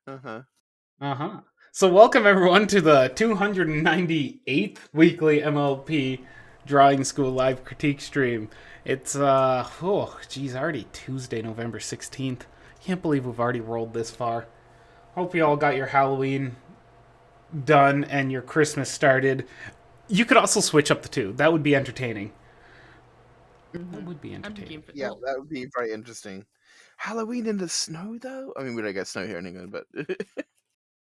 Uh-huh. Uh-huh. So welcome everyone to the 298th weekly MLP Drawing School live critique stream. It's already Tuesday, November 16th. Can't believe we've already rolled this far. Hope you all got your Halloween done and your Christmas started. You could also switch up the two. That would be entertaining. That would be entertaining. Yeah, that would be very interesting. Halloween in the snow, though? I mean, we don't get snow here in England, but...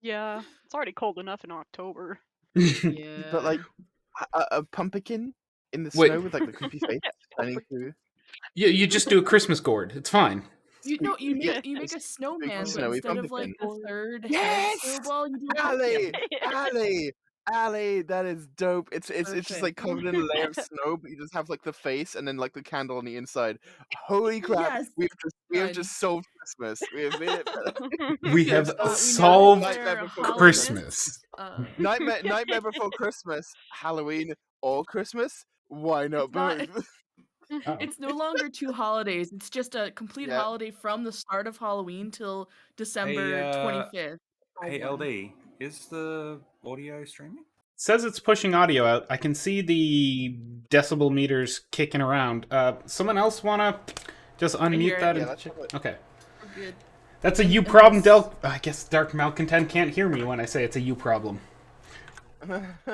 Yeah, it's already cold enough in October. Yeah. But, like, a pumpkin in the Wait. snow with, like, the creepy face shining through. You just do a Christmas gourd. It's fine. You Yeah, make a big snowman, but snowy instead of like pumpkin. a third head Yes! snowball, you do a Ali! pumpkin. Ali, that is dope. It's just like Perfect. covered in a layer of snow, but you just have like the face and then like the candle on the inside. Holy crap! Yes, We have done. just solved Christmas. We have made it. We have So, we know solved Nightmare Before Christmas. Nightmare Before Christmas, Halloween, or Christmas. Why not both? It's no longer two holidays. It's just a complete Yeah. holiday from the start of Halloween till December 25th. Hey LD, is the audio streaming? Says it's pushing audio out. I can see the decibel meters kicking around. Someone else wanna just unmute that? Yeah, And... that should work. Okay. We're good. That's a you problem, Del. I guess Dark Malcontent can't hear me when I say it's a you problem.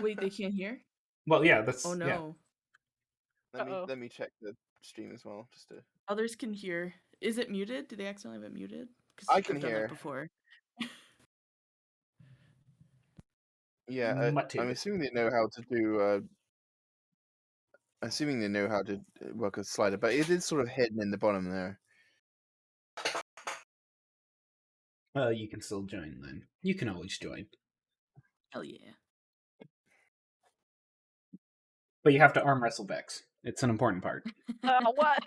Wait, they can't hear? Well, yeah, that's. Oh no. Yeah. Let me check the stream as well, just to. Others can hear. Is it muted? Did they accidentally have it muted? 'Cause I I've can done that hear. before. Yeah, I'm assuming they know how to do. Assuming they know how to work a slider, but it is sort of hidden in the bottom there. You can still join then. You can always join. Hell yeah. But you have to arm wrestle Vex. It's an important part. What?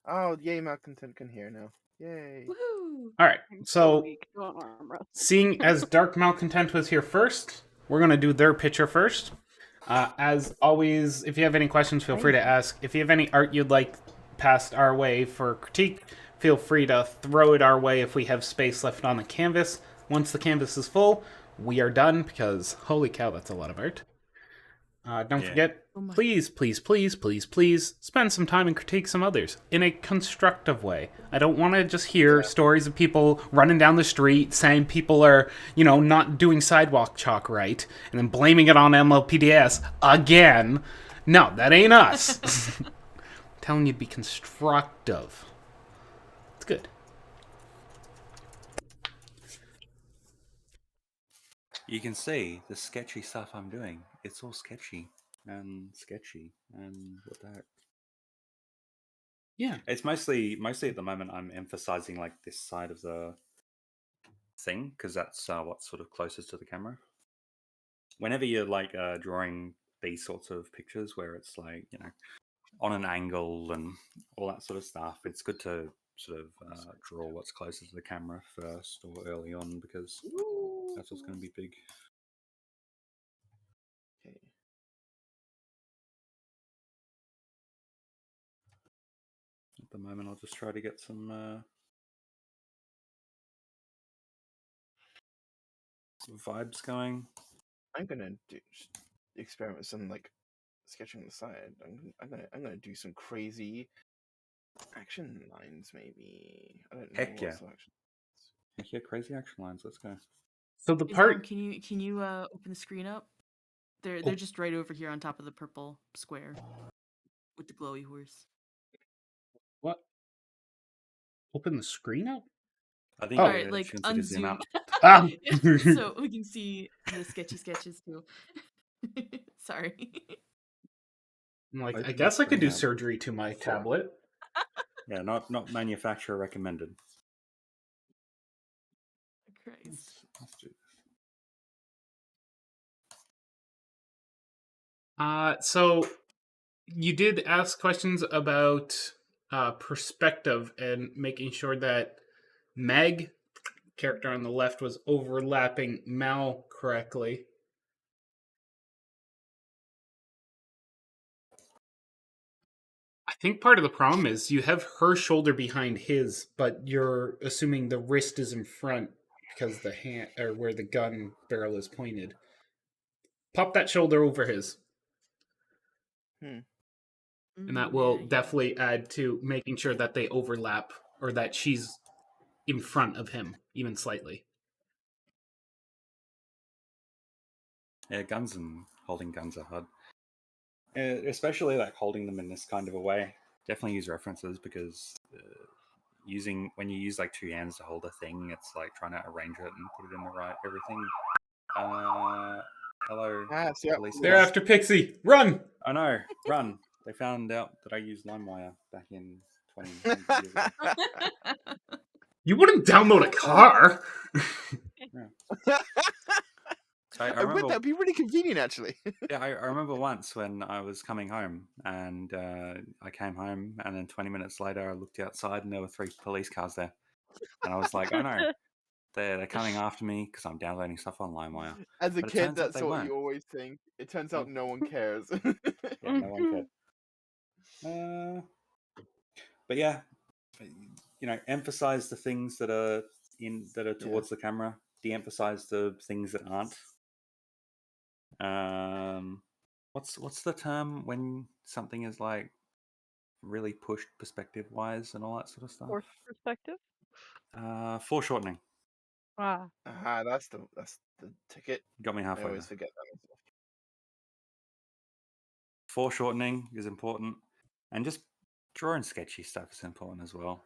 Oh, yay, Malcontent can hear now. Yay. Woohoo! Alright, so weak. Don't arm wrestle. seeing as Dark Malcontent was here first, we're going to do their picture first. As always, if you have any questions, feel free to ask. If you have any art you'd like passed our way for critique, feel free to throw it our way if we have space left on the canvas. Once the canvas is full, we are done because, holy cow, that's a lot of art. Don't forget, please, please, please, please, please spend some time and critique some others in a constructive way. I don't want to just hear stories of people running down the street saying people are, not doing sidewalk chalk right and then blaming it on MLPDS again. No, that ain't us. I'm telling you to be constructive. It's good. You can see the sketchy stuff I'm doing. It's all sketchy and what the heck. Yeah. It's mostly at the moment I'm emphasizing like this side of the thing because that's what's sort of closest to the camera. Whenever you're like drawing these sorts of pictures where it's like, on an angle and all that sort of stuff, it's good to sort of draw what's closest to the camera first or early on because that's what's going to be big. Okay. At the moment, I'll just try to get some vibes going. I'm gonna experiment with some like sketching on the side. I'm gonna do some crazy action lines, maybe. I don't know. Heck yeah. Action. Heck yeah, crazy action lines. Let's go. So the part. Can you open the screen up? They're just right over here on top of the purple square with the glowy horse. What? Open the screen up? I think Alright, like unzoom. So we can see the sketchy sketches too. Sorry. I'm like, I guess I could do surgery to my tablet. Yeah, not manufacturer recommended. Christ. Let's do this. So you did ask questions about perspective and making sure that Meg, character on the left, was overlapping Mal correctly. think part of the problem is you have her shoulder behind his, but you're assuming the wrist is in front because the hand or where the gun barrel is pointed. Pop that shoulder over his, and that will Yeah. definitely add to making sure that they overlap or that she's in front of him even slightly. Yeah, guns and holding guns are hard. Especially like holding them in this kind of a way. Definitely use references because when you use like two hands to hold a thing, it's like trying to arrange it and put it in the right everything. Hello, Yes, yeah. police. They're after Pixie. Run! Oh no, run! They found out that I used LimeWire back in 20 years ago. You wouldn't download a car. So I I would. remember, That'd be really convenient, actually. yeah, I remember once when I was coming home and I came home and then 20 minutes later I looked outside and there were 3 police cars there. And I was like, oh no, they're coming after me because I'm downloading stuff on LimeWire. As a But it kid, turns out that's they what weren't. you always think. It turns out Nope. no one cares. Yeah, no one cared. But yeah, emphasize the things that are towards the camera. De-emphasize the things that aren't. What's the term when something is like really pushed perspective wise and all that sort of stuff? Fourth perspective. Foreshortening. Ah. That's the ticket. Got me I halfway always there. forget that myself. Foreshortening is important, and just drawing sketchy stuff is important as well.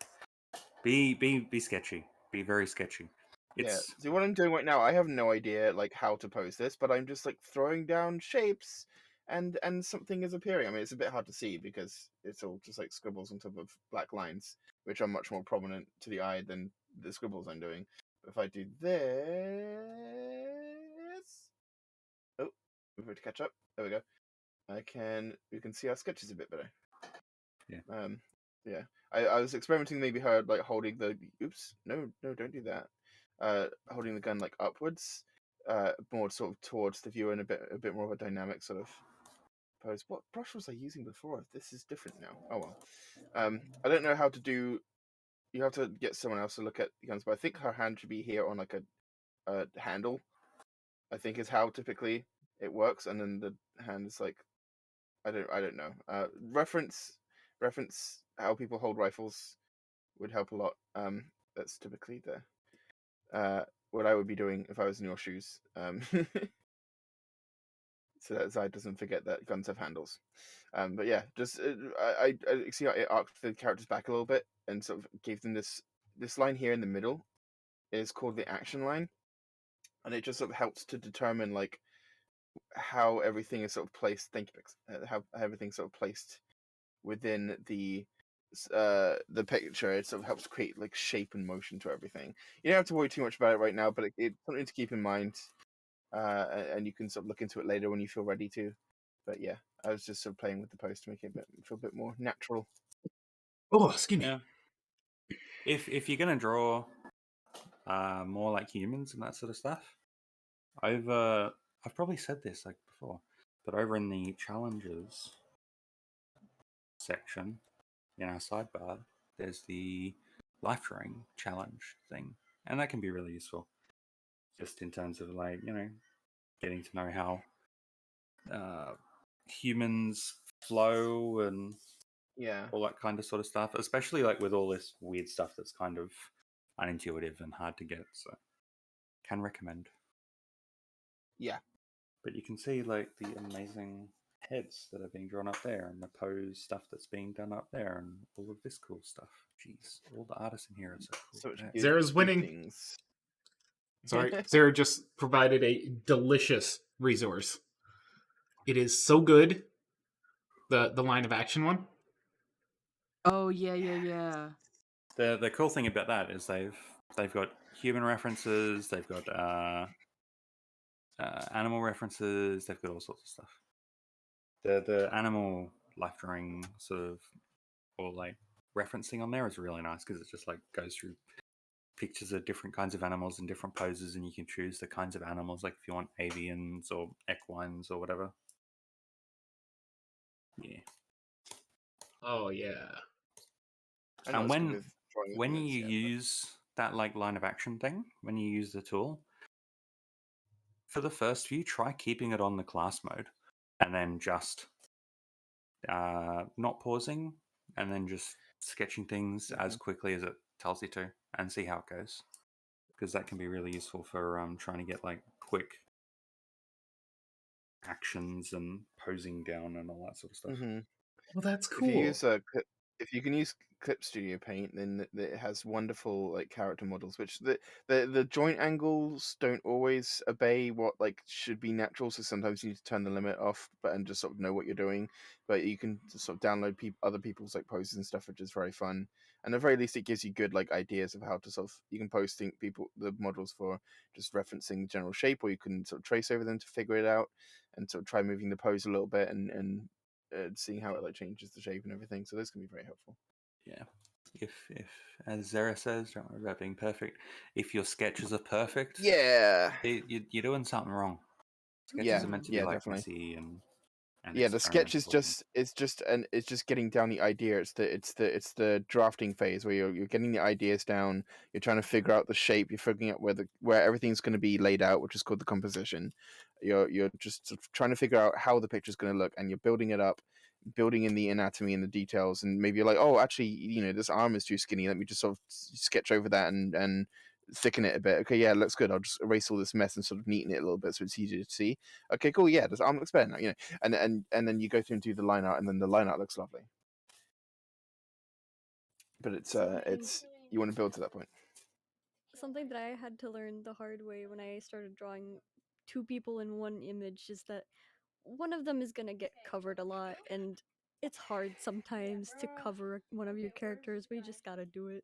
Be sketchy. Be very sketchy. Yeah. See what I'm doing right now. I have no idea like how to pose this, but I'm just like throwing down shapes, and something is appearing. I mean, it's a bit hard to see because it's all just like scribbles on top of black lines, which are much more prominent to the eye than the scribbles I'm doing. But if I do this, oh, we've got to catch up. There we go. We can see our sketches a bit better. Yeah. Yeah. I was experimenting maybe her like holding the no, don't do that. Holding the gun like upwards, more sort of towards the viewer and a bit more of a dynamic sort of pose. What brush was I using before? This is different now. Oh well. I don't know how to do. You have to get someone else to look at the guns, but I think her hand should be here on like a handle. I think is how typically it works, and then the hand is like I don't know. Reference how people hold rifles would help a lot. That's typically the what I would be doing if I was in your shoes. So that Zai doesn't forget that guns have handles. But yeah, just I see how it arced the characters back a little bit and sort of gave them this line here in the middle is called the action line, and it just sort of helps to determine like how everything is sort of placed. How everything's sort of placed within the picture. It sort of helps create like shape and motion to everything. You don't have to worry too much about it right now, but it's something to keep in mind. And you can sort of look into it later when you feel ready to. But yeah, I was just sort of playing with the pose to make it feel a bit more natural. Oh, excuse me. Yeah. If you're gonna draw more like humans and that sort of stuff, I've probably said this like before, but over in the challenges section in our sidebar, there's the life drawing challenge thing, and that can be really useful, just in terms of like getting to know how humans flow and all that kind of sort of stuff, especially like with all this weird stuff that's kind of unintuitive and hard to get. So, can recommend. Yeah. But you can see like the amazing heads that are being drawn up there and the pose stuff that's being done up there and all of this cool stuff. Jeez, all the artists in here are so cool. Zara's winning. Things. Sorry, Zara just provided a delicious resource. It is so good. The line of action one. Oh yeah. The cool thing about that is they've got human references, they've got animal references, they've got all sorts of stuff. The animal life drawing sort of or like referencing on there is really nice because it just like goes through pictures of different kinds of animals in different poses, and you can choose the kinds of animals, like if you want avians or equines or whatever. Yeah. Oh yeah. I know And it's good with drawing when elements, you yeah, but- use that like line of action thing, when you use the tool, for the first few, try keeping it on the class mode, and then just not pausing, and then just sketching things as quickly as it tells you to, and see how it goes. Because that can be really useful for trying to get like quick actions and posing down and all that sort of stuff. Mhm. Well, that's If you cool. use if you can use Clip Studio Paint, then it has wonderful like character models, which the joint angles don't always obey what like should be natural. So sometimes you need to turn the limit off, but and just sort of know what you're doing. But you can just sort of download other people's like poses and stuff, which is very fun. And at the very least, it gives you good like ideas of how to sort of you can post the models for just referencing the general shape, or you can sort of trace over them to figure it out and sort of try moving the pose a little bit and seeing how it like changes the shape and everything. So those can be very helpful. Yeah. If as Zara says, don't worry about being perfect. If your sketches are perfect, Yeah. you're doing something wrong. Sketches Yeah. are meant to be Yeah, like definitely. messy and Yeah, the sketch is experimental. it's just getting down the idea. It's the drafting phase where you're getting the ideas down. You're trying to figure out the shape. You're figuring out where everything's going to be laid out, which is called the composition. You're just sort of trying to figure out how the picture's going to look, and you're building it up, building in the anatomy and the details. And maybe you're like, oh, actually, this arm is too skinny. Let me just sort of sketch over that and thicken it a bit. Okay, yeah, it looks good. I'll just erase all this mess and sort of neaten it a little bit so it's easier to see. Okay, cool. Yeah, this arm looks better now. And then you go through and do the line art, and then the line art looks lovely. But it's you want to build to that point. Something that I had to learn the hard way when I started drawing two people in one image is that one of them is gonna get covered a lot, and it's hard sometimes to cover one of your characters, but you just gotta do it.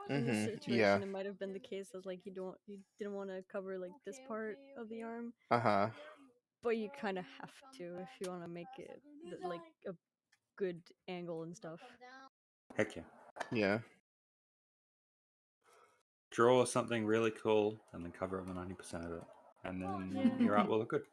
In this situation, Yeah. it might have been the case as like you didn't want to cover like this part of the arm, Uh-huh. but you kind of have to if you want to make it like a good angle and stuff. Heck yeah. Yeah. Draw something really cool and then cover over 90% of it, and then Yeah. your art will look good.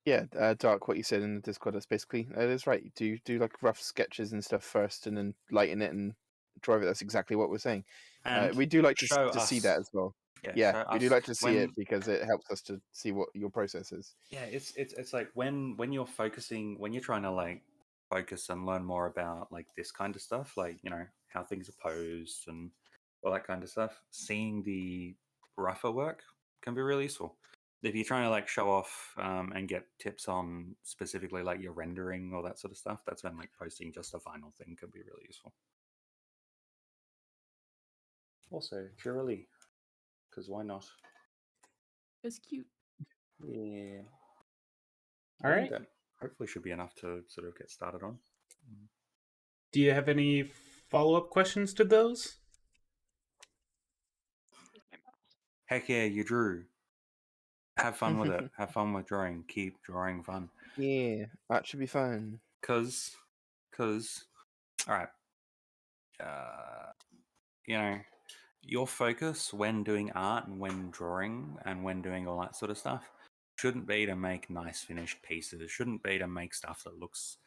Yeah, Dark, what you said in the Discord, that's basically that is right. Do like rough sketches and stuff first, and then lighten it and drive it. That's exactly what we're saying. And We do like show to see us. that as well. Yeah, Yeah, show we do us like to see it when. because it helps us to see what your process is. Yeah, it's like when you're focusing, when you're trying to like focus and learn more about like this kind of stuff, like how things are posed and all that kind of stuff. Seeing the rougher work can be really useful. If you're trying to like show off and get tips on specifically like your rendering or that sort of stuff, that's when like posting just a final thing can be really useful. Also, Cheerilee, because why not? It's cute. Yeah. All I right. think that hopefully should be enough to sort of get started on. Do you have any follow-up questions to those? Heck yeah, you drew. Have fun with it. Have fun with drawing. Keep drawing fun. Yeah, that should be fun. Cause, all right. Your focus when doing art and when drawing and when doing all that sort of stuff shouldn't be to make nice finished pieces. Shouldn't be to make stuff that looks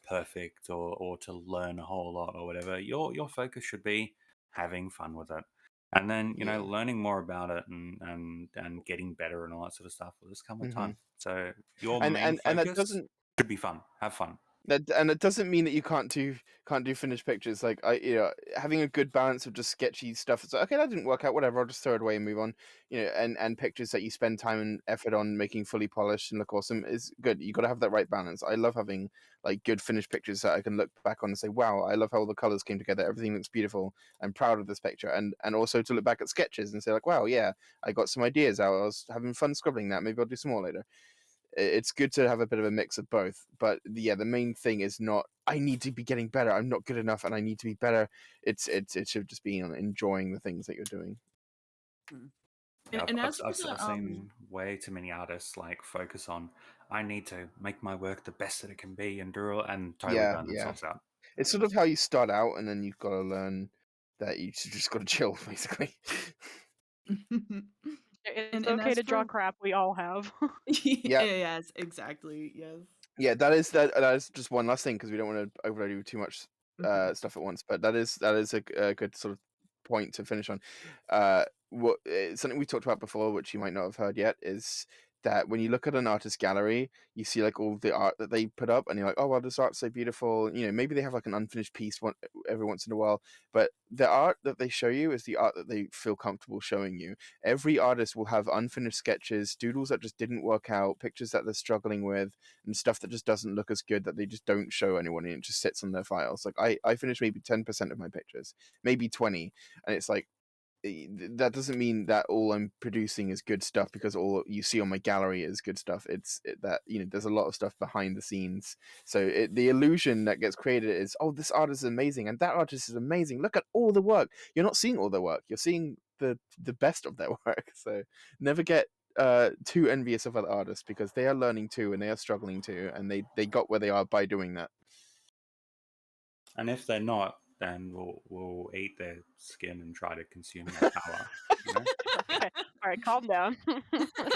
perfect or to learn a whole lot or whatever. Your focus should be having fun with it. And then, Yeah. learning more about it and getting better and all that sort of stuff will just come with Mhm. time. So your And main and that focus doesn't should be fun. Have fun. and it doesn't mean that you can't do finished pictures. Like having a good balance of just sketchy stuff. It's like, okay, that didn't work out. Whatever, I'll just throw it away and move on. And pictures that you spend time and effort on making fully polished and look awesome is good. You got to have that right balance. I love having like good finished pictures that I can look back on and say, wow, I love how all the colors came together. Everything looks beautiful. I'm proud of this picture. And also to look back at sketches and say like, wow, yeah, I got some ideas out. I was having fun scribbling that. Maybe I'll do some more later. It's good to have a bit of a mix of both, but yeah, the main thing is not I need to be getting better, I'm not good enough and I need to be better. It should just be enjoying the things that you're doing. Yeah, And I've, as for the I've seen way too many artists like focus on I need to make my work the best that it can be and do it and totally burn themselves out. It's sort of how you start out, and then you've got to learn that you just got to chill basically. It's And okay as to draw for crap. We all have. yes, exactly. Yes. Yeah, that is just one last thing because we don't want to overload you with too much stuff at once. But that is a good sort of point to finish on. Something we talked about before, which you might not have heard yet, is that when you look at an artist gallery, you see like all the art that they put up, and you're like, oh well, this art's so beautiful. You know, maybe they have like an unfinished piece every once in a while, but the art that they show you is the art that they feel comfortable showing you. Every artist will have unfinished sketches, doodles that just didn't work out, pictures that they're struggling with, and stuff that just doesn't look as good that they just don't show anyone, and it just sits on their files. Like I finished maybe 10% of my pictures, maybe 20, and it's like that doesn't mean that all I'm producing is good stuff because all you see on my gallery is good stuff. That there's a lot of stuff behind the scenes. So the illusion that gets created is, oh, this artist is amazing and that artist is amazing. Look at all the work. You're not seeing all their work. You're seeing the best of their work. So never get too envious of other artists because they are learning too and they are struggling too, and they got where they are by doing that. And if they're not, then we'll eat their skin and try to consume their power. You know? Okay. All right, calm down.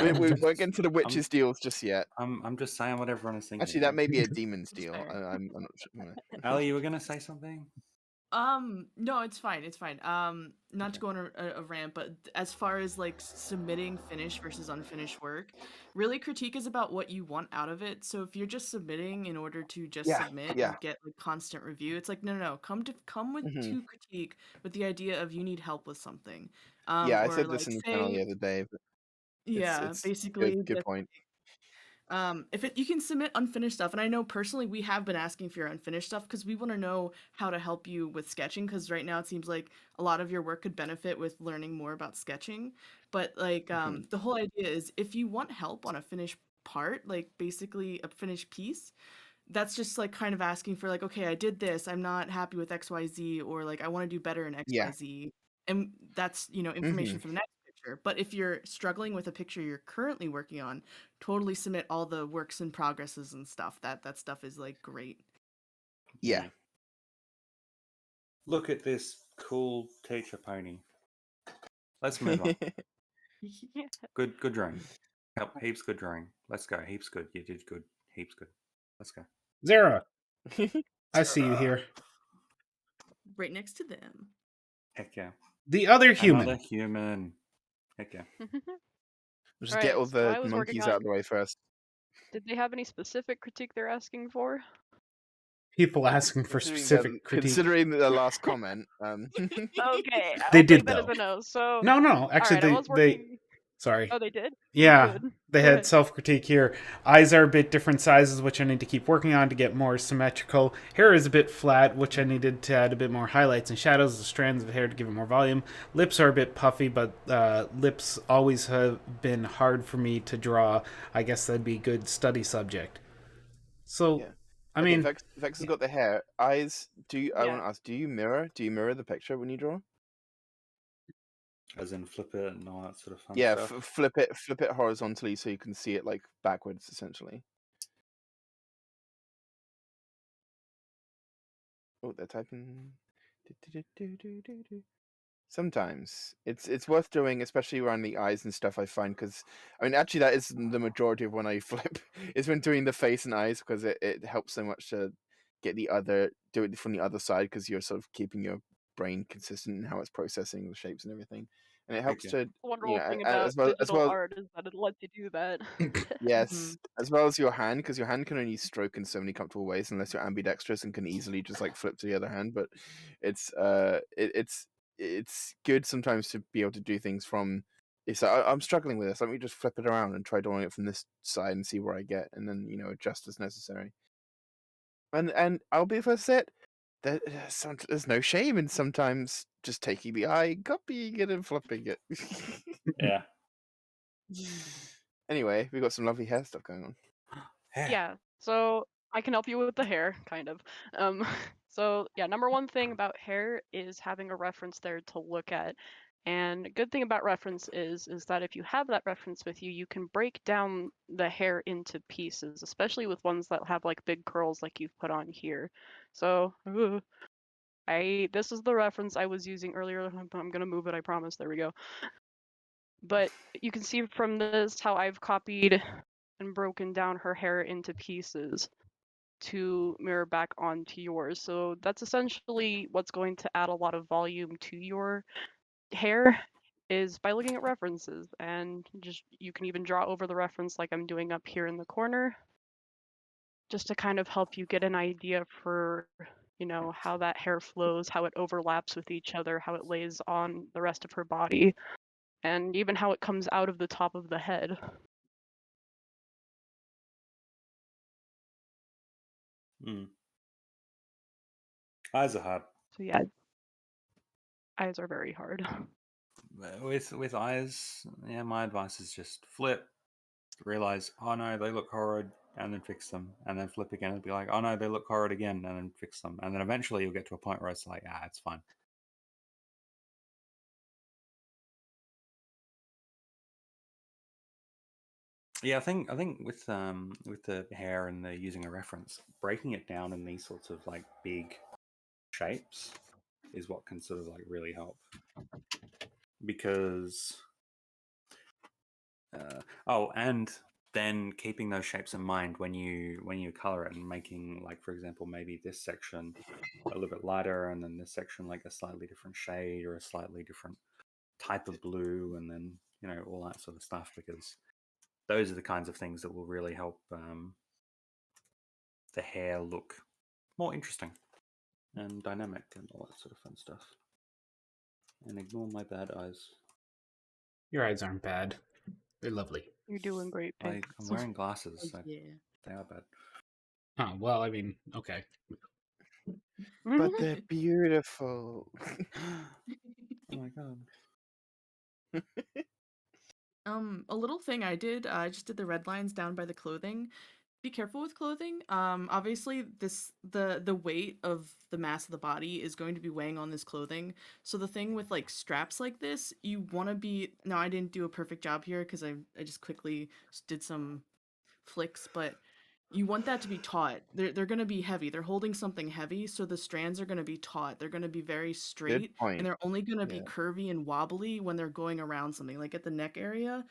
We won't get into the witches deals just yet. I'm just saying what everyone is thinking. Actually, that may be a demon's deal. fair. I'm not sure. Ali, you were gonna say something? No, it's fine. It's fine. Not to go on a rant, but as far as like submitting finished versus unfinished work, really critique is about what you want out of it. So if you're just submitting in order to just submit yeah. and get like constant review, it's like no. Come with Mhm. to critique with the idea of you need help with something. Yeah, I Or said this like in the channel say the other day. But it's basically good point. if you can submit unfinished stuff, and I know personally we have been asking for your unfinished stuff because we want to know how to help you with sketching, because right now it seems like a lot of your work could benefit with learning more about sketching. But like the whole idea is if you want help on a finished part, like basically a finished piece, that's just like kind of asking for like, okay, I did this, I'm not happy with XYZ, or like I want to do better in Yeah. XYZ. And that's, information for the next picture. But if you're struggling with a picture you're currently working on, totally submit all the works in progresses and stuff. That stuff is like great. Yeah. Look at this cool teacher pony. Let's move on. Yeah. Good drawing. Help, heaps good drawing. Let's go. Heaps good. You did good. Heaps good. Let's go. Zara, I see you here. Right next to them. Heck yeah. The other human. Another human. Heck yeah. Just Right, get all so the I was working monkeys on- out of the way first. Did they have any specific critique they're asking for? People asking for specific critique. Considering the last comment, Okay, They I'll did, take that as though. a no. So No. Actually, alright, I was working. Sorry. Oh, they did. Yeah, Good. they Go had ahead. self-critique here. Eyes are a bit different sizes, which I need to keep working on to get more symmetrical. Hair is a bit flat, which I needed to add a bit more highlights and shadows of strands of hair to give it more volume. Lips are a bit puffy, but lips always have been hard for me to draw. I guess that'd be a good study subject. So, yeah. I mean, Vex has got the hair. Eyes. I Yeah. want to ask, do you mirror the picture when you draw? As in flip it and all that sort of fun Yeah, stuff. flip it horizontally so you can see it like backwards, essentially. Oh, they're typing. Sometimes it's worth doing, especially around the eyes and stuff. I find because actually that is the majority of when I flip is when doing the face and eyes, because it helps so much to do it from the other side, because you're sort of keeping your brain consistent in how it's processing the shapes and everything, and it helps Okay. to The wonderful thing about as well digital art is that it lets you do that. yes, as well as your hand, because your hand can only stroke in so many comfortable ways unless you're ambidextrous and can easily just like flip to the other hand. But it's good sometimes to be able to do things from. It's like, I'm struggling with this. Let me just flip it around and try drawing it from this side and see where I get, and then adjust as necessary. And I'll be first set. There's no shame in sometimes just taking the eye, copying it, and flipping it. Yeah. Anyway, we've got some lovely hair stuff going on. Yeah, so I can help you with the hair, kind of. So yeah, number one thing about hair is having a reference there to look at. And a good thing about reference is that if you have that reference with you, you can break down the hair into pieces, especially with ones that have like big curls like you've put on here. So this is the reference I was using earlier. I'm gonna move it, I promise. There we go. But you can see from this how I've copied and broken down her hair into pieces to mirror back onto yours. So that's essentially what's going to add a lot of volume to your hair is by looking at references, and just you can even draw over the reference like I'm doing up here in the corner, just to kind of help you get an idea for, you know, how that hair flows, how it overlaps with each other, how it lays on the rest of her body, and even how it comes out of the top of the head. Eyes are hard. So yeah, eyes are very hard. With eyes, yeah, my advice is just flip, realize, oh no, they look horrid, and then fix them, and then flip again and be like, oh no, they look horrid again, and then fix them, and then eventually you'll get to a point where it's like, it's fine. Yeah, I think with the hair and the using a reference, breaking it down in these sorts of like big shapes is what can sort of like really help, because and then keeping those shapes in mind when you color it and making, like, for example, maybe this section a little bit lighter and then this section like a slightly different shade or a slightly different type of blue, and then, you know, all that sort of stuff, because those are the kinds of things that will really help the hair look more interesting and dynamic and all that sort of fun stuff. And ignore my bad eyes. Your eyes aren't bad. They're lovely. You're doing great, Pink. I'm wearing glasses, so Yeah. they are bad. Oh, well, I mean, okay. But they're beautiful. Oh my god. A little thing I did, I just did the red lines down by the clothing. Be careful with clothing. Obviously the weight of the mass of the body is going to be weighing on this clothing. So the thing with like straps like this, you want to be, now I didn't do a perfect job here because I just quickly did some flicks, but you want that to be taut. They're going to be heavy. They're holding something heavy, so the strands are going to be taut. They're going to be very Good straight, and point. they're only going to be Yeah. curvy and wobbly when they're going around something. Like at the neck area,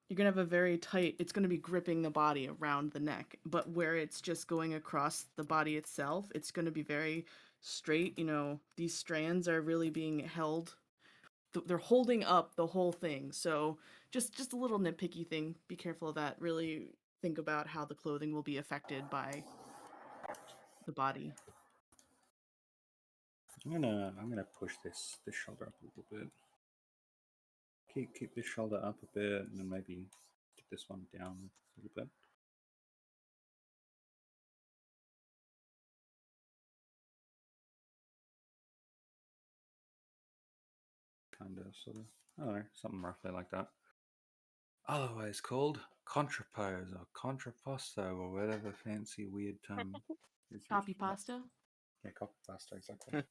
you're going to have a very tight, it's going to be gripping the body around the neck. But where it's just going across the body itself, it's going to be very straight. You know, these strands are really being held, they're holding up the whole thing. So just a little nitpicky thing. Be careful of that. Really think about how the clothing will be affected by the body. I'm gonna push this shoulder up a little bit. Keep this shoulder up a bit, and then maybe get this one down a little bit. Kind of, sort of. I don't know, something roughly like that. Otherwise called contrapose or contrapposto or whatever fancy weird term is Copy used for that. pasta. Yeah, copy pasta, exactly.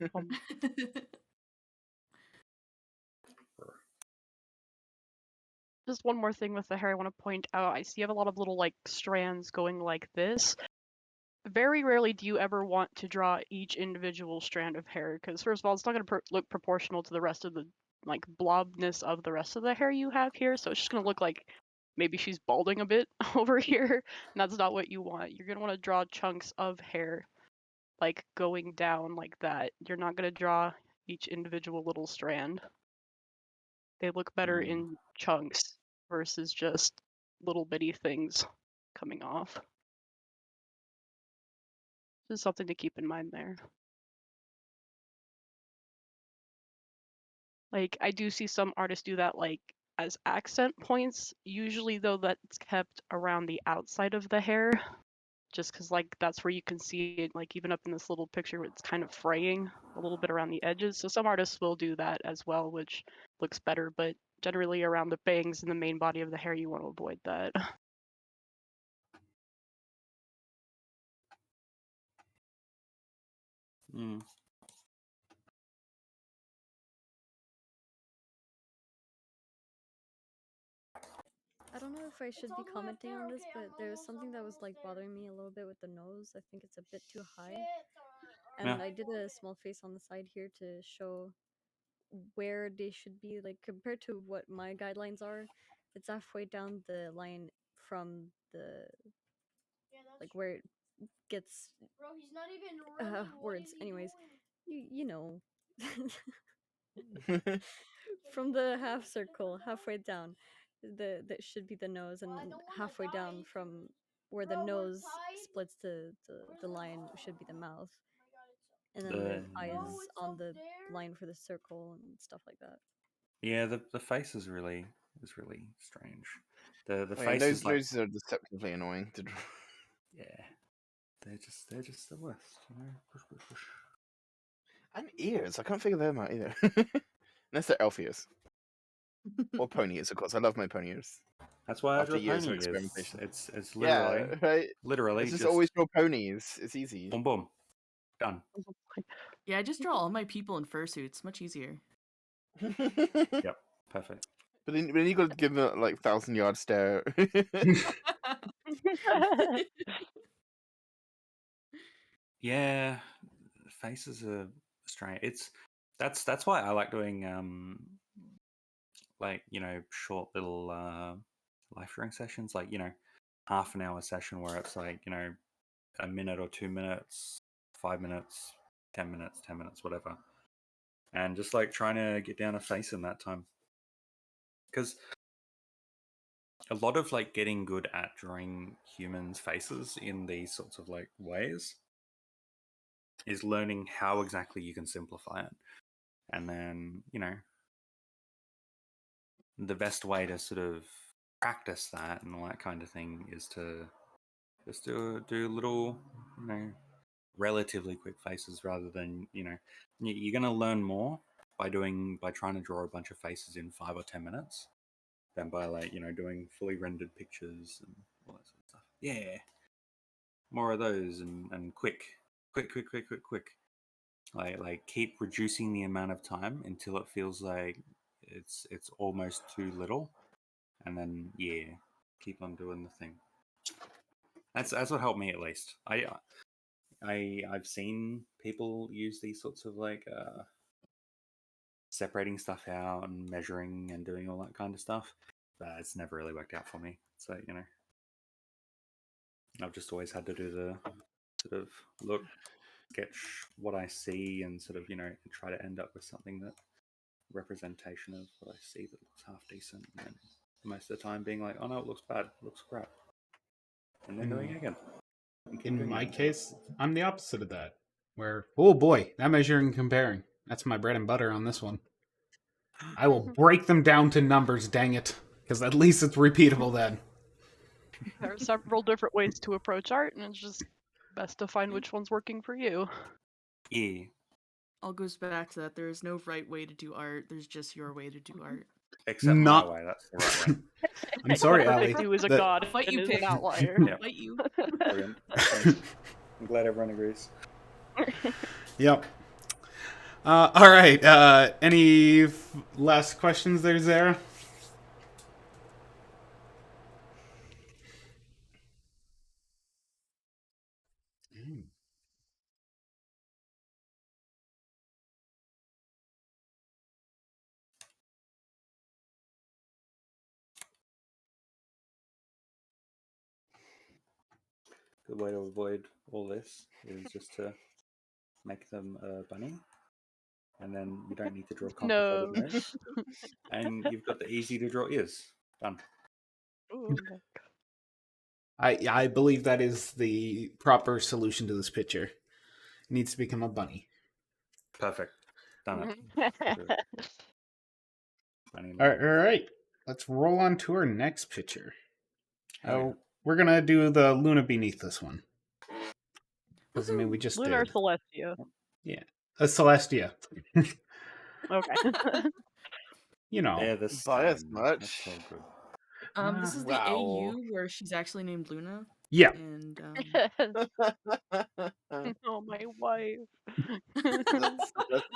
Just one more thing with the hair I want to point out. I see you have a lot of little like strands going like this. Very rarely do you ever want to draw each individual strand of hair, because first of all, it's not going to look proportional to the rest of the like blobness of the rest of the hair you have here. So it's just going to look like maybe she's balding a bit over here, and that's not what you want. You're going to want to draw chunks of hair like going down like that. You're not going to draw each individual little strand. They look better in chunks versus just little bitty things coming off. Just something to keep in mind there. Like, I do see some artists do that, like, as accent points. Usually, though, that's kept around the outside of the hair, just because, like, that's where you can see it, like, even up in this little picture, where it's kind of fraying a little bit around the edges. So some artists will do that as well, which looks better, but generally around the bangs and the main body of the hair, you want to avoid that. I don't know if I should be commenting on this, but there's something that was like bothering me a little bit with the nose. I think it's a bit too high. And Yeah. I did a small face on the side here to show where they should be, like compared to what my guidelines are. It's halfway down the line from the like where it gets words. Anyways, you know. From the half circle halfway down, that should be the nose, and then halfway down from where the nose splits the line should be the mouth, and then the eyes on the line for the circle and stuff like that. Yeah, the face is really strange. The I mean, face is like, noses are deceptively annoying to draw. yeah, they're just the worst. You know? Push, push, push. And ears, I can't figure them out either. Unless they're elf ears. Or pony ears, of course. I love my pony ears. That's why I After draw years of pony ears. experimentation. It's literally Yeah, right? literally It's just just always draw ponies. It's easy. boom boom, done. Yeah, I just draw all my people in fursuits. Much easier. Yep, perfect. But then you got to give them like 1,000-yard stare. Yeah, faces are strange. That's why I like doing like, you know, short little life drawing sessions, like, you know, half an hour session where it's like, you know, a minute or 2 minutes, 5 minutes, 10 minutes, 10 minutes, whatever, and just like trying to get down a face in that time, because a lot of like getting good at drawing humans' faces in these sorts of like ways is learning how exactly you can simplify it. And then, you know, the best way to sort of practice that and all that kind of thing is to just do little, you know, relatively quick faces, rather than, you know, you're going to learn more by trying to draw a bunch of faces in 5 or 10 minutes than by, like, you know, doing fully rendered pictures and all that sort of stuff. Yeah, more of those, and quick. Like keep reducing the amount of time until it feels like it's almost too little, and then yeah, keep on doing the thing. That's what helped me, at least. I've seen people use these sorts of like separating stuff out and measuring and doing all that kind of stuff, but it's never really worked out for me. So, you know, I've just always had to do the sort of look, sketch what I see, and sort of, you know, try to end up with something that representation of what I see that looks half decent, and then most of the time being like, oh no, it looks bad, it looks crap, and then doing it again. In my case, I'm the opposite of that. Where, oh boy, that measuring and comparing. That's my bread and butter on this one. I will break them down to numbers, dang it. Because at least it's repeatable then. There are several different ways to approach art, and it's just best to find which one's working for you. Yeah. All goes back to that. There is no right way to do art. There's just your way to do art. Except Not- my way, that's the right way. I'm sorry, Whoever Ali. picked you is a The- god Fight and you, is Pig. an outlier. Yeah. Fight you. Brilliant. Thanks. I'm glad everyone agrees. Yep. All right. Any last questions there, Zara? Good way to avoid all this is just to make them a bunny, and then you don't need to draw a complicated No. nose, and you've got the easy to draw ears. Done. Ooh, I believe that is the proper solution to this picture. It needs to become a bunny. Perfect. Done okay. it. Bunny All right. Let's roll on to our next picture. Hell yeah. We're going to do the Luna beneath this one. Because, I mean, we just Lunar did. Celestia. Yeah. A Celestia. Okay. You know. They're the By as same. much. That's so good. This is the Wow. AU where she's actually named Luna, Yeah. and Oh, my wife.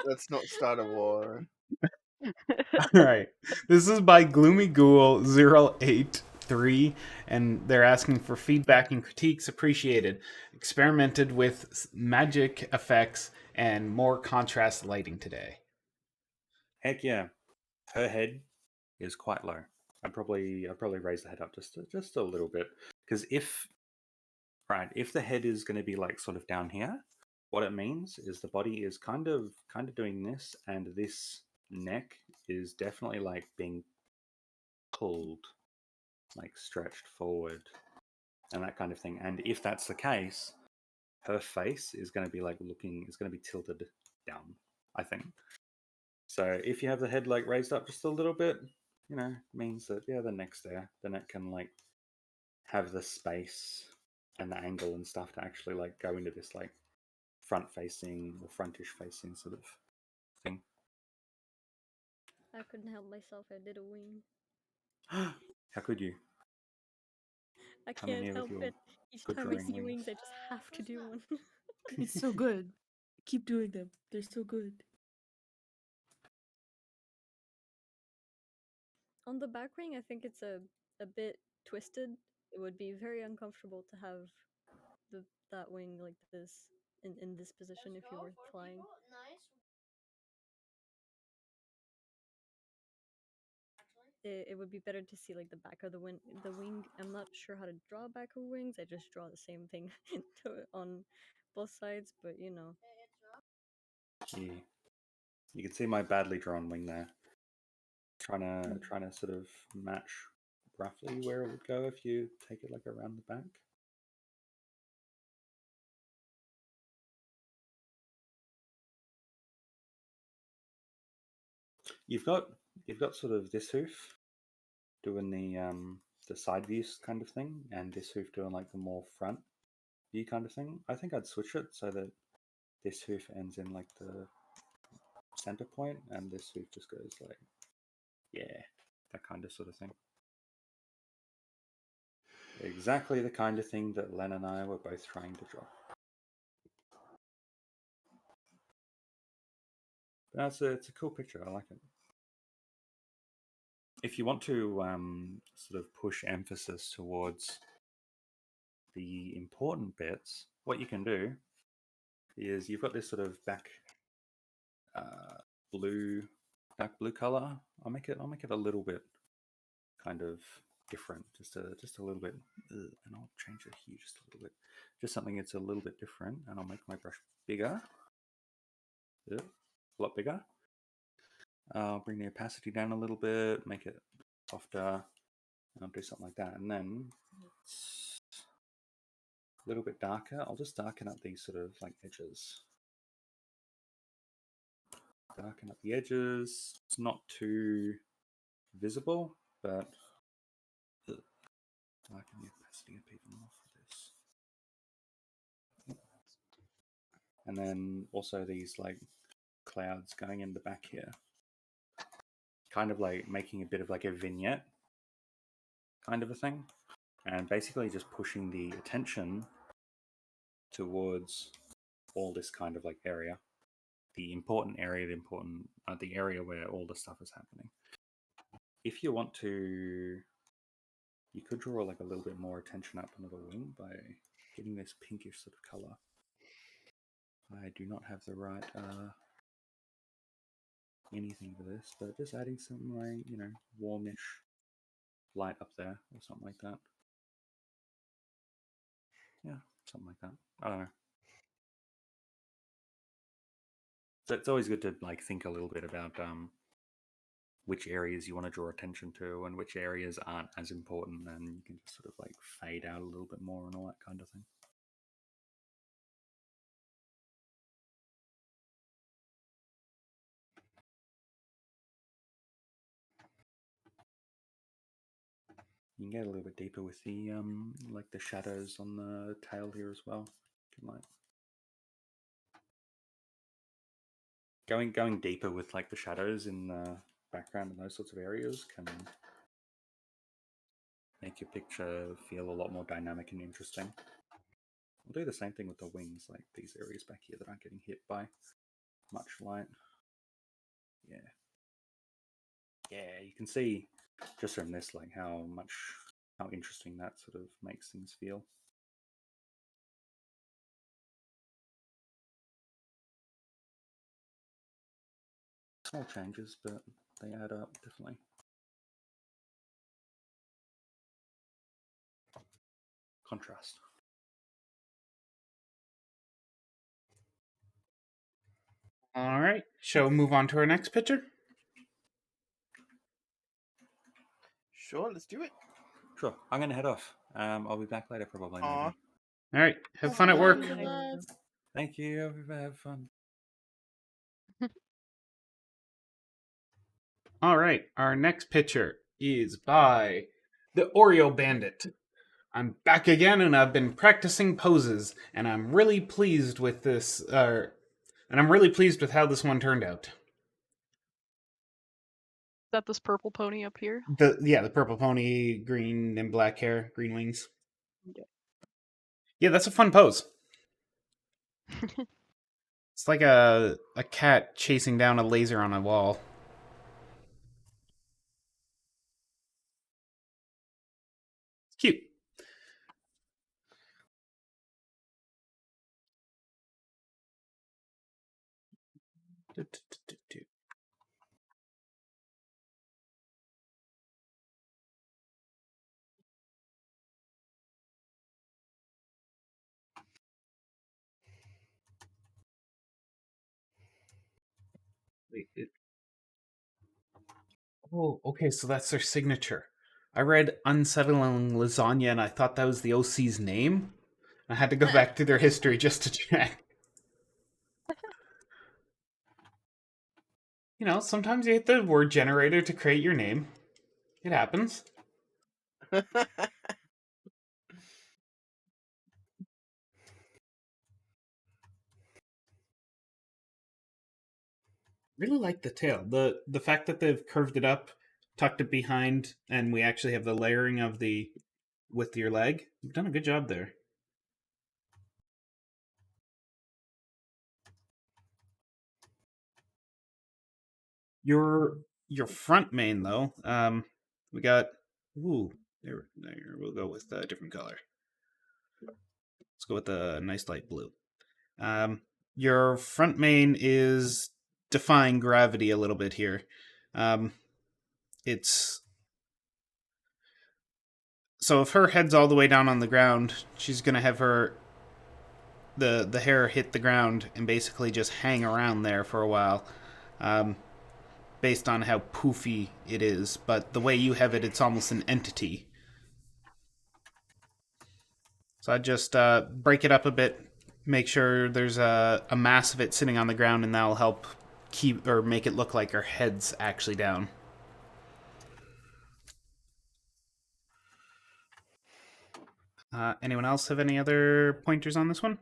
Let's not start a war. All right. This is by Gloomy Ghoul 083, and they're asking for feedback and critiques appreciated. Experimented with magic effects and more contrast lighting today. Heck yeah, her head is quite low. I'd probably raise the head up just a little bit, because if the head is going to be like sort of down here, what it means is the body is kind of doing this, and this neck is definitely like being pulled, like stretched forward, and that kind of thing. And if that's the case, her face is going to be like is going to be tilted down, I think. So if you have the head like raised up just a little bit, means that the neck's there. The neck can like have the space and the angle and stuff to actually like go into this like front facing or frontish facing sort of thing. I couldn't help myself. I did a wing. How could you? I Come in can't here with help your it. Each good time I drawing see wings. wings, I just have to do one. It's so good. Keep doing them. They're so good. On the back wing, I think it's a bit twisted. It would be very uncomfortable to have that wing like this in this position if you were flying. It would be better to see like the back of the wing. I'm not sure how to draw back of wings. I just draw the same thing on both sides, but you know. Yeah. You can see my badly drawn wing there. Trying to sort of match roughly where it would go if you take it like around the back. You've got sort of this hoof doing the side views kind of thing, and this hoof doing like the more front view kind of thing. I think I'd switch it so that this hoof ends in like the center point, and this hoof just goes like, that kind of sort of thing. Exactly the kind of thing that Len and I were both trying to draw. But it's a cool picture. I like it. If you want to sort of push emphasis towards the important bits, what you can do is you've got this sort of back dark blue color. I'll make it a little bit kind of different, just a little bit, and I'll change the hue just a little bit, just something that's a little bit different, and I'll make my brush bigger, a lot bigger. I'll bring the opacity down a little bit, make it softer. I'll do something like that, and then it's a little bit darker. I'll just darken up these sort of like edges. Darken up the edges. It's not too visible, but darken the opacity up even more for this. And then also these like clouds going in the back here. Kind of like making a bit of like a vignette kind of a thing. And basically just pushing the attention towards all this kind of like area. The important area, the area where all the stuff is happening. If you want to, you could draw like a little bit more attention up onto the wing by getting this pinkish sort of color. I do not have the right anything for this, but just adding some like, warmish light up there or something like that. Yeah, something like that. I don't know. So it's always good to like think a little bit about which areas you want to draw attention to and which areas aren't as important, and you can just sort of like fade out a little bit more and all that kind of thing. You can get a little bit deeper with the like the shadows on the tail here as well. You can like going deeper with like the shadows in the background and those sorts of areas can make your picture feel a lot more dynamic and interesting. I'll do the same thing with the wings, like these areas back here that aren't getting hit by much light. Yeah, you can see just from this like how interesting that sort of makes things feel. Small changes, but they add up, definitely. Contrast. All right. Shall we move on to our next picture? Sure, let's do it. Sure, I'm going to head off. I'll be back later, probably. Aw. Maybe. All right. Have fun at work. Good luck. Thank you. Have fun. All right. Our next picture is by the Oreo Bandit. I'm back again, and I've been practicing poses, and I'm really pleased with this. And I'm really pleased with how this one turned out. Is that this purple pony up here? The purple pony, green and black hair, green wings. Okay. Yeah, that's a fun pose. It's like a cat chasing down a laser on a wall. It's cute. Wait, oh, okay, so that's their signature. I read Unsettling Lasagna, and I thought that was the OC's name. I had to go back to their history just to check. You know, sometimes you hit the word generator to create your name. It happens. Really like the tail. The fact that they've curved it up, tucked it behind, and we actually have the layering of the with your leg. You've done a good job there. Your front main though, we got there. We'll go with a different color. Let's go with a nice light blue. Your front main is defying gravity a little bit here. It's so if her head's all the way down on the ground, she's gonna have the hair hit the ground and basically just hang around there for a while, based on how poofy it is. But the way you have it, it's almost an entity. So I just break it up a bit, make sure there's a mass of it sitting on the ground, and that'll help keep or make it look like her head's actually down. Anyone else have any other pointers on this one?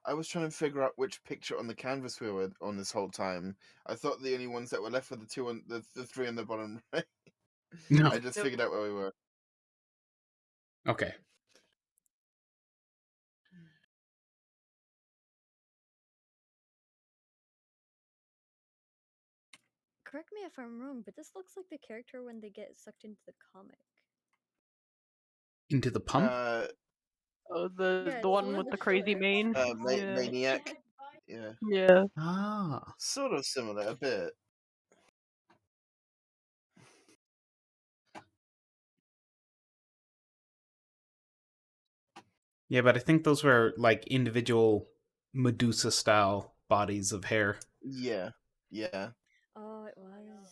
I was trying to figure out which picture on the canvas we were on this whole time. I thought the only ones that were left were the two on the three on the bottom right. No. I just figured out where we were. Okay. Correct me if I'm wrong, but this looks like the character when they get sucked into the comic. Into the pump? Oh, Yeah, the it's one one with of the the crazy shorts. mane. Yeah. Maniac. Yeah. Yeah. Ah. Sort of similar, a bit. Yeah, but I think those were like individual Medusa style bodies of hair. Yeah. Yeah. Oh, it was.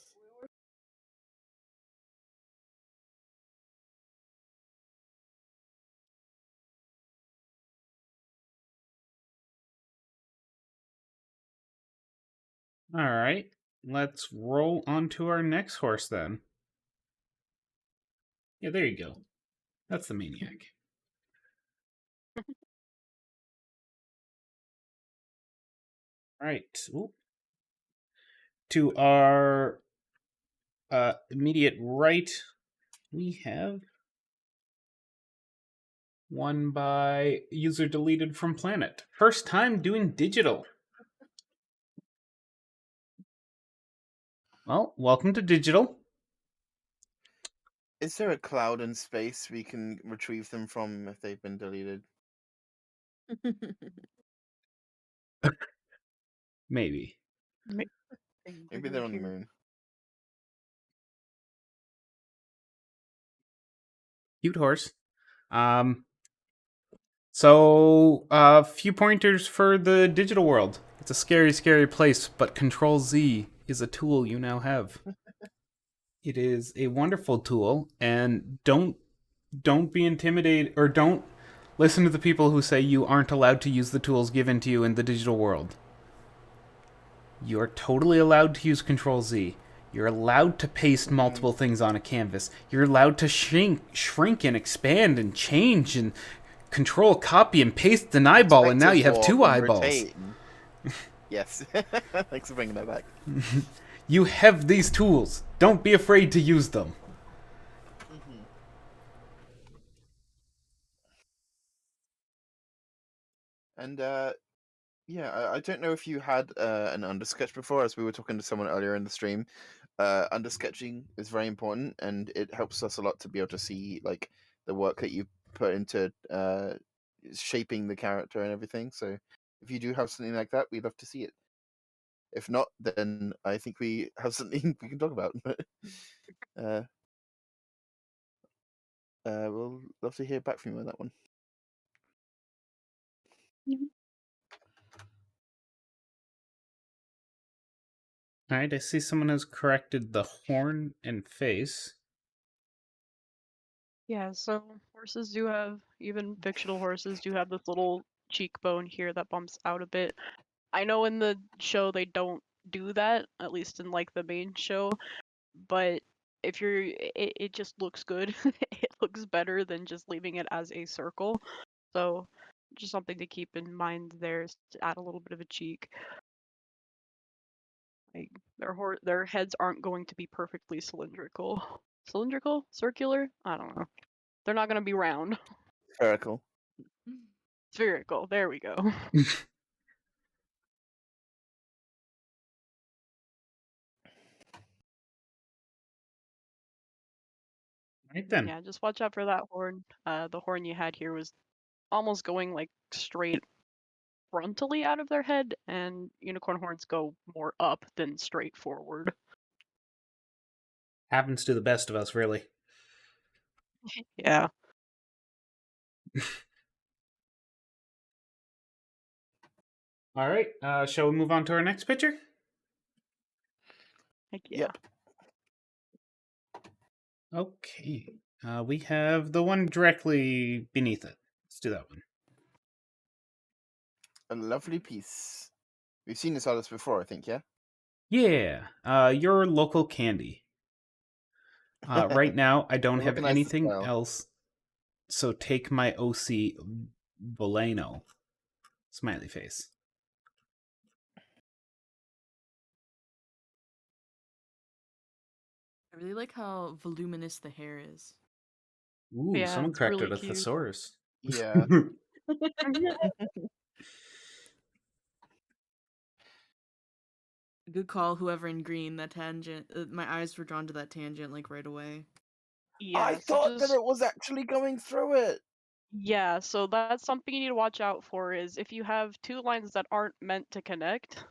All right. Let's roll on to our next horse then. Yeah, there you go. That's the maniac. All right. Ooh. To our immediate right, we have one by user deleted from planet. First time doing digital. Well, welcome to digital. Is there a cloud in space we can retrieve them from if they've been deleted? Maybe. Maybe they're on the moon. Cute horse. So a few pointers for the digital world. It's a scary, scary place, but Control Z is a tool you now have. It is a wonderful tool, and don't be intimidated, or don't listen to the people who say you aren't allowed to use the tools given to you in the digital world. You are totally allowed to use Control Z. You're allowed to paste multiple things on a canvas. You're allowed to shrink and expand and change and control, copy, and paste an eyeball, and now you have two eyeballs. Yes. Thanks for bringing that back. You have these tools. Don't be afraid to use them. And yeah, I don't know if you had an undersketch before, as we were talking to someone earlier in the stream. Undersketching is very important, and it helps us a lot to be able to see like the work that you put into shaping the character and everything. So if you do have something like that, we'd love to see it. If not, then I think we have something we can talk about. We'll love to hear back from you on that one. All right, I see someone has corrected the horn and face. Yeah, so horses do have, even fictional horses do have this little cheekbone here that bumps out a bit. I know in the show they don't do that, at least in like the main show, but if it just looks good. It looks better than just leaving it as a circle. So just something to keep in mind there is to add a little bit of a cheek. Like their heads aren't going to be perfectly cylindrical. Cylindrical? Circular? I don't know. They're not going to be round. Spherical. Spherical. There we go. Right then. Yeah, just watch out for that horn. The horn you had here was almost going like straight frontally out of their head, and unicorn horns go more up than straight forward. Happens to the best of us, really. Yeah. All right, shall we move on to our next picture? Heck yeah. Yep. Okay. We have the one directly beneath it. Let's do that one. A lovely piece. We've seen this artist before, I think, yeah? Yeah, your local candy. Right now, I don't have Recognize the anything style. else, so take my OC Volano. Smiley face. I really like how voluminous the hair is. Ooh, Yeah, someone it's corrected really a cute. thesaurus. Yeah. Good call, whoever in green. That tangent. My eyes were drawn to that tangent like right away. Yeah, I so thought that just it was actually going through it. yeah, so that's something you need to watch out for is if you have two lines that aren't meant to connect,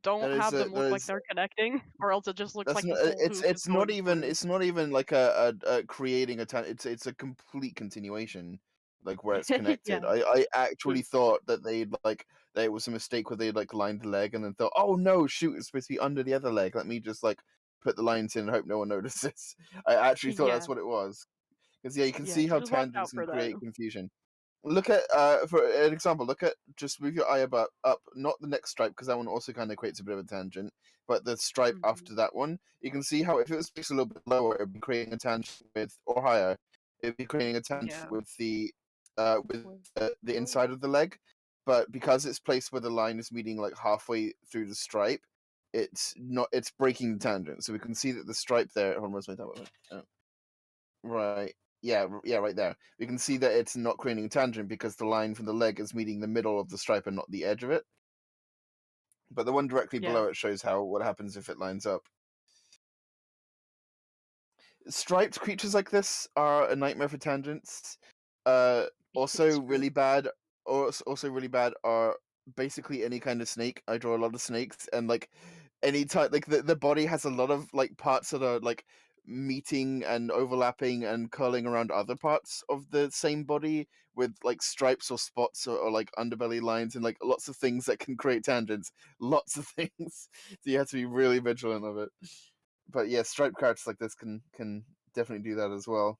don't have them look like they're connecting, or else it just looks That's like not, this whole it's hoop is going through. it's not even like a creating it's a complete continuation, like where it's connected. Yeah. I actually thought that that it was a mistake where they like lined the leg and then thought, oh no, shoot, it's supposed to be under the other leg. Let me just like put the lines in and hope no one notices. I actually thought Yeah. that's what it was. Because yeah, you can Yeah, see how just watch out tangents for can that. create confusion. Look at for an example. Look at just move your eye about up, not the next stripe because that one also kind of creates a bit of a tangent, but the stripe Mhm. after that one. You can see how if it was placed a little bit lower, it'd be creating a tangent with, or higher, it'd be creating a tangent Yeah. with the inside of the leg. But because it's placed where the line is meeting like halfway through the stripe, it's not. It's breaking the tangent. So we can see that the stripe there. Hold on, where's my tablet? Oh. Right. Yeah, right there. We can see that it's not creating a tangent because the line from the leg is meeting the middle of the stripe and not the edge of it. But the one directly Yeah. below it shows what happens if it lines up. striped creatures like this are a nightmare for tangents. Also really bad, or also really bad are basically any kind of snake. I draw a lot of snakes, and like any type, like the body has a lot of like parts that are like meeting and overlapping and curling around other parts of the same body with like stripes or spots or like underbelly lines and like lots of things that can create tangents. Lots of things. So you have to be really vigilant of it. But yeah, striped characters like this can definitely do that as well.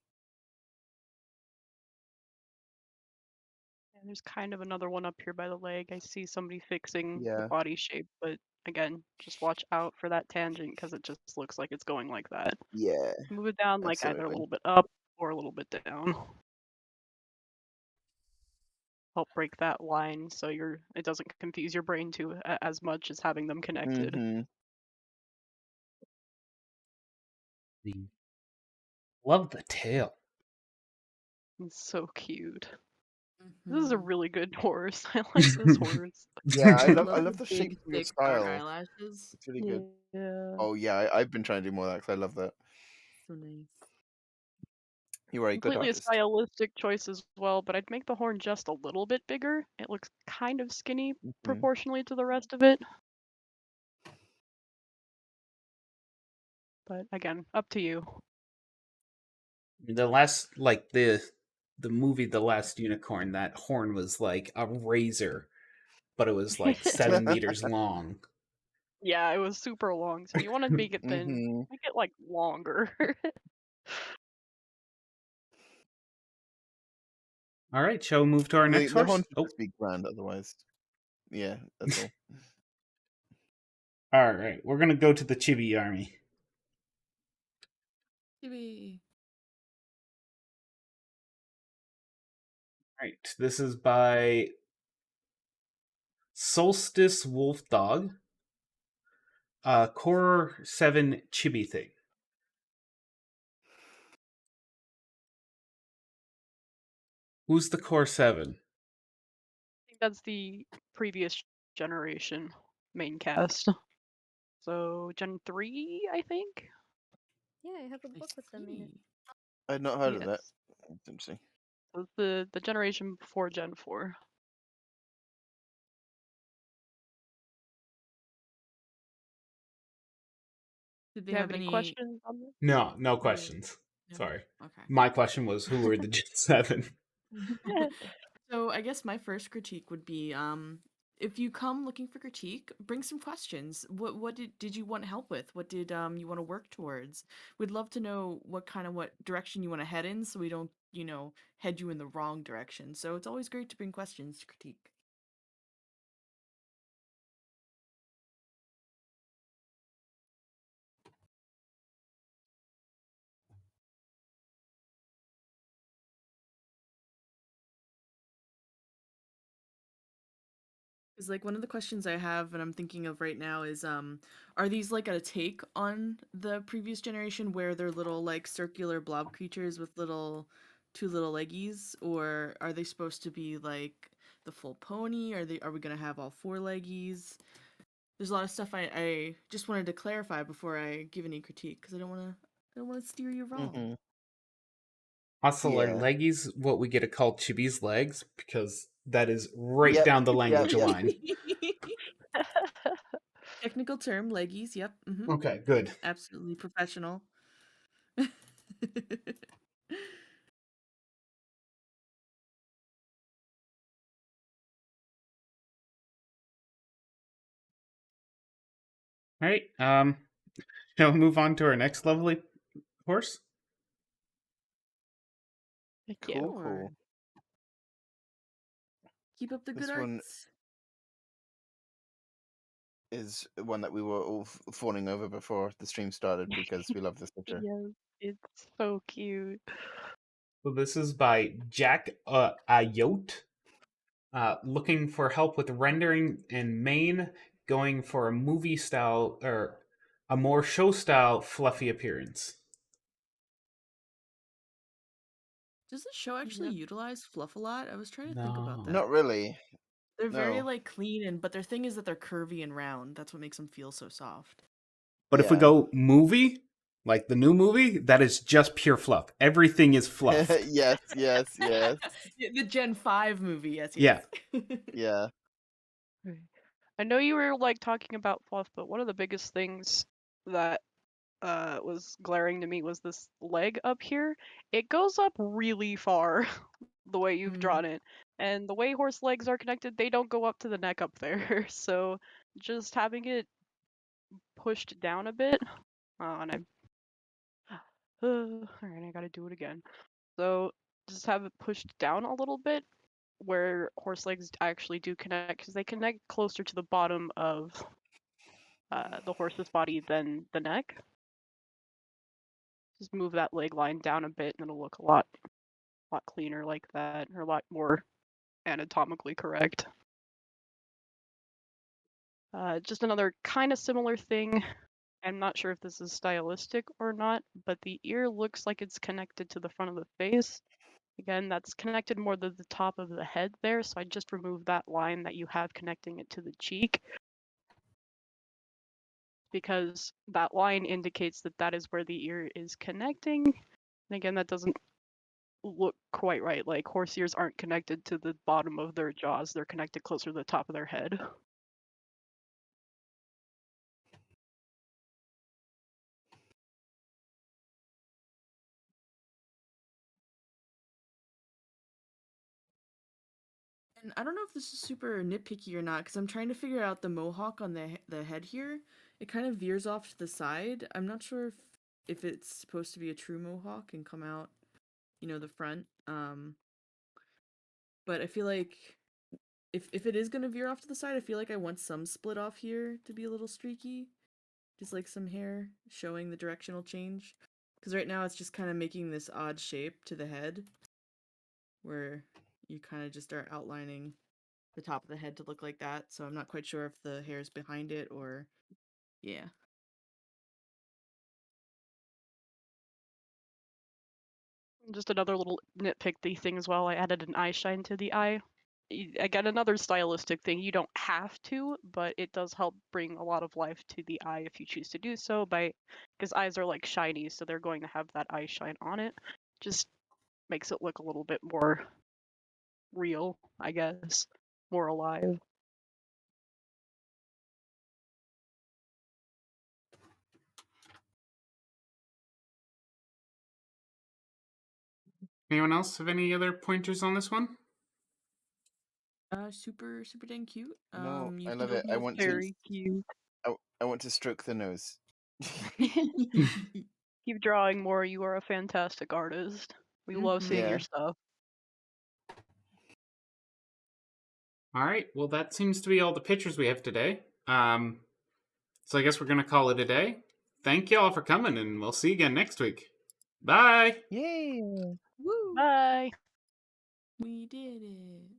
And there's kind of another one up here by the leg. I see somebody fixing the Yeah. body shape, but again, just watch out for that tangent because it just looks like it's going like that. Yeah. Move it down like either a Absolutely. little bit up or a little bit down. Help break that line so it doesn't confuse your brain too as much as having them connected. Mm-hmm. Love the tail. It's so cute. This is a Mhm. really good horse. I like this horse. Yeah, I love love the the shape big, of your thick, dark style. eyelashes. It's really good. Yeah. Oh yeah, I've been trying to do more of that because I love that. So nice. You are a good Completely a artist. stylistic choice as well, but I'd make the horn just a little bit bigger. It looks kind of skinny proportionally to the rest of it. But again, up to you. The last, like the movie The Last Unicorn, that horn was like a razor, but it was like 7 meters long. Yeah, it was super long. So if you want to make it thin, Mm-hmm. make it like longer. All right, shall we move to our next The horse? horn should just be grand, otherwise. Yeah, that's all. All right, we're gonna go to the Chibi Army. Chibi. All right, this is by Solstice Wolf Dog. Core 7 Chibi thing. Who's the Core 7? I think that's the previous generation main cast. So Gen 3, I think? Yeah, I have a I book with them in it. see. I'd not heard of that. Yes. That's interesting. So the generation before Gen 4. Did Do they you have have any any? questions on this? No questions. No? Sorry. Okay. My question was, who were the Gen 7? So I guess my first critique would be, if you come looking for critique, bring some questions. What did you want help with? What did you want to work towards? We'd love to know what direction you want to head in, so we don't, head you in the wrong direction. So it's always great to bring questions to critique. Is like one of the questions I have and I'm thinking of right now is are these like a take on the previous generation where they're little like circular blob creatures with two little leggies, or are they supposed to be like the full pony? Are we gonna have all four leggies? There's a lot of stuff I just wanted to clarify before I give any critique because I don't wanna steer you wrong. Mm-hmm. Also, are Yeah. leggies what we get to call Chibi's legs? Because that is right Yep, down the yep, language yep. line. Technical term, leggies, yep. Okay, good. Absolutely professional. All right, shall we move on to our next lovely horse? Yeah. Cool, cool. Keep up the good This one arts. is one that we were all fawning over before the stream started because we love this picture. Yes, it's so cute. So this is by Jack Ayotte. Looking for help with rendering in Maine, going for a movie style or a more show style fluffy appearance. Does the show actually Yep. utilize fluff a lot? I was trying to think about No. that. Not really. They're very No. like clean but their thing is that they're curvy and round. That's what makes them feel so soft. But if we Yeah. go movie, like the new movie, that is just pure fluff. Everything is fluff. yes. Yeah, the Gen 5 movie, yes. Yeah. Yeah. I know you were like talking about fluff, but one of the biggest things that was glaring to me was this leg up here. It goes up really far the way you've drawn it. And the way horse legs are connected, they don't go up to the neck up there. So just having it pushed down a bit. And I alright, I gotta do it again. So just have it pushed down a little bit where horse legs actually do connect, because they connect closer to the bottom of the horse's body than the neck. Just move that leg line down a bit and it'll look a lot cleaner like that, or a lot more anatomically correct. Just another kind of similar thing. I'm not sure if this is stylistic or not, but the ear looks like it's connected to the front of the face. Again, that's connected more to the top of the head there, so I just removed that line that you have connecting it to the cheek, because that line indicates that that is where the ear is connecting. And again, that doesn't look quite right. Like, horse ears aren't connected to the bottom of their jaws, they're connected closer to the top of their head. And I don't know if this is super nitpicky or not, because I'm trying to figure out the mohawk on the head here. It kind of veers off to the side. I'm not sure if it's supposed to be a true mohawk and come out, the front. But I feel like if it is gonna veer off to the side, I feel like I want some split off here to be a little streaky, just like some hair showing the directional change. Because right now it's just kind of making this odd shape to the head, where you kind of just are outlining the top of the head to look like that. So I'm not quite sure if the hair's behind it or, yeah. Just another little nitpicky thing as well, I added an eye shine to the eye. Again, another stylistic thing. You don't have to, but it does help bring a lot of life to the eye if you choose to do so, because eyes are like shiny, so they're going to have that eye shine on it. Just makes it look a little bit more real, I guess, more alive. Anyone else have any other pointers on this one? Super dang cute. No, You I can love go it. I want to. Very cute. I want to stroke the nose. Keep drawing more. You are a fantastic artist. We love seeing Yeah. your stuff. All right. Well, that seems to be all the pictures we have today. So I guess we're going to call it a day. Thank you all for coming, and we'll see you again next week. Bye. Yay! Woo! Bye. We did it.